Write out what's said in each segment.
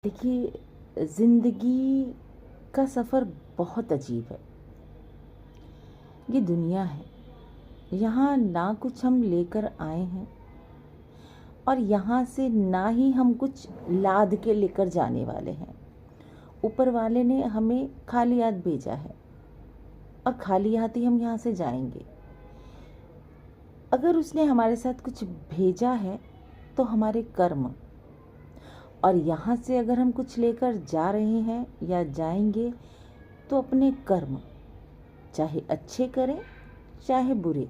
देखिए, ज़िंदगी का सफ़र बहुत अजीब है। ये दुनिया है, यहाँ ना कुछ हम लेकर आए हैं और यहाँ से ना ही हम कुछ लाद के लेकर जाने वाले हैं। ऊपर वाले ने हमें खाली हाथ भेजा है और खाली हाथ ही हम यहाँ से जाएंगे। अगर उसने हमारे साथ कुछ भेजा है तो हमारे कर्म, और यहाँ से अगर हम कुछ लेकर जा रहे हैं या जाएंगे तो अपने कर्म, चाहे अच्छे करें चाहे बुरे।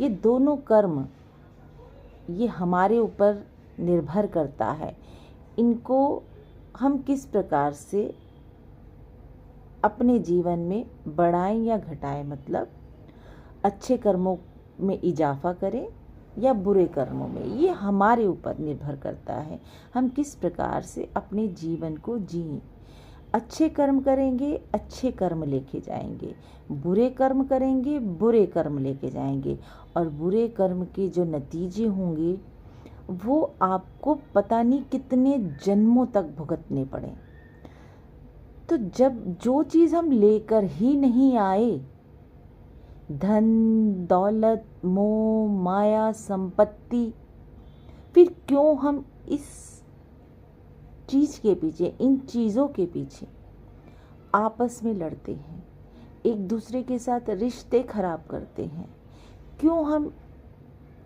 ये दोनों कर्म ये हमारे ऊपर निर्भर करता है। इनको हम किस प्रकार से अपने जीवन में बढ़ाएं या घटाएं, मतलब अच्छे कर्मों में इजाफा करें या बुरे कर्मों में, ये हमारे ऊपर निर्भर करता है। हम किस प्रकार से अपने जीवन को जिएं। अच्छे कर्म करेंगे अच्छे कर्म लेके जाएंगे, बुरे कर्म करेंगे बुरे कर्म लेके जाएंगे, और बुरे कर्म के जो नतीजे होंगे वो आपको पता नहीं कितने जन्मों तक भुगतने पड़े। तो जब जो चीज़ हम लेकर ही नहीं आए, धन दौलत मोह माया संपत्ति, फिर क्यों हम इस चीज़ के पीछे, इन चीज़ों के पीछे आपस में लड़ते हैं, एक दूसरे के साथ रिश्ते खराब करते हैं? क्यों हम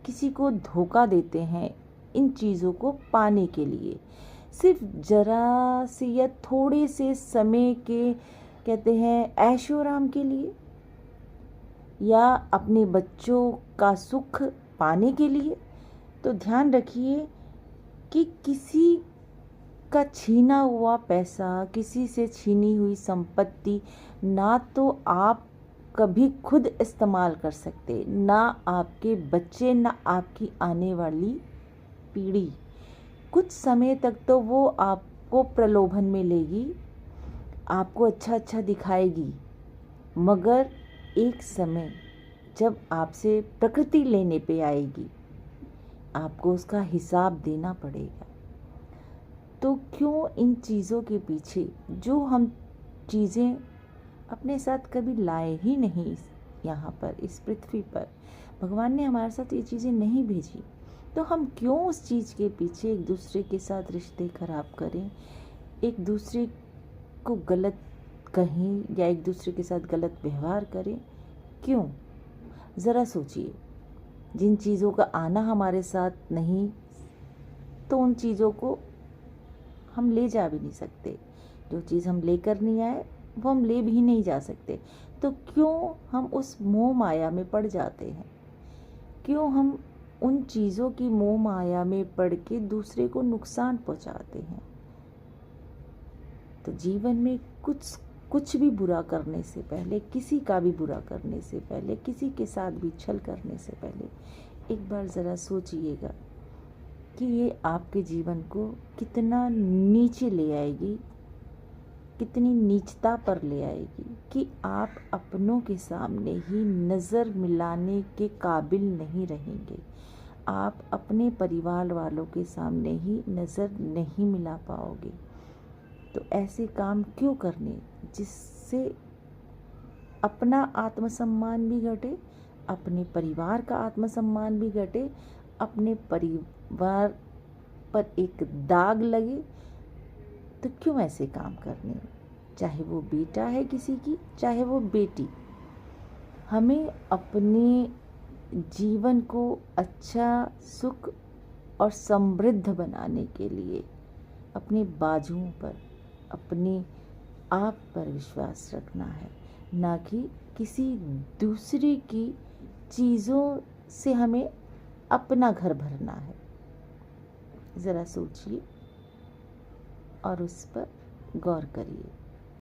किसी को धोखा देते हैं इन चीज़ों को पाने के लिए? सिर्फ जरा से या थोड़े से समय के, कहते हैं, ऐशो आराम के लिए, या अपने बच्चों का सुख पाने के लिए? तो ध्यान रखिए कि किसी का छीना हुआ पैसा, किसी से छीनी हुई संपत्ति ना तो आप कभी खुद इस्तेमाल कर सकते, ना आपके बच्चे, ना आपकी आने वाली पीढ़ी। कुछ समय तक तो वो आपको प्रलोभन में लेगी, आपको अच्छा अच्छा दिखाएगी, मगर एक समय जब आपसे प्रकृति लेने पे आएगी, आपको उसका हिसाब देना पड़ेगा। तो क्यों इन चीज़ों के पीछे, जो हम चीज़ें अपने साथ कभी लाए ही नहीं, यहाँ पर इस पृथ्वी पर भगवान ने हमारे साथ ये चीज़ें नहीं भेजी, तो हम क्यों उस चीज़ के पीछे एक दूसरे के साथ रिश्ते खराब करें, एक दूसरे को गलत कहें या एक दूसरे के साथ गलत व्यवहार करें? क्यों? ज़रा सोचिए। जिन चीज़ों का आना हमारे साथ नहीं, तो उन चीज़ों को हम ले जा भी नहीं सकते। जो चीज़ हम लेकर नहीं आए वो हम ले भी नहीं जा सकते। तो क्यों हम उस मोह माया में पड़ जाते हैं? क्यों हम उन चीज़ों की मोह माया में पड़ के दूसरे को नुकसान पहुंचाते हैं? तो जीवन में कुछ भी बुरा करने से पहले, किसी का भी बुरा करने से पहले, किसी के साथ भी छल करने से पहले एक बार ज़रा सोचिएगा कि ये आपके जीवन को कितना नीचे ले आएगी, कितनी नीचता पर ले आएगी, कि आप अपनों के सामने ही नज़र मिलाने के काबिल नहीं रहेंगे। आप अपने परिवार वालों के सामने ही नज़र नहीं मिला पाओगे। तो ऐसे काम क्यों करने जिससे अपना आत्मसम्मान भी घटे, अपने परिवार का आत्मसम्मान भी घटे, अपने परिवार पर एक दाग लगे? तो क्यों ऐसे काम करने? चाहे वो बेटा है किसी की, चाहे वो बेटी। हमें अपने जीवन को अच्छा, सुख और समृद्ध बनाने के लिए अपने बाजुओं पर, अपने आप पर विश्वास रखना है, ना कि किसी दूसरे की चीज़ों से हमें अपना घर भरना है। ज़रा सोचिए और उस पर गौर करिए।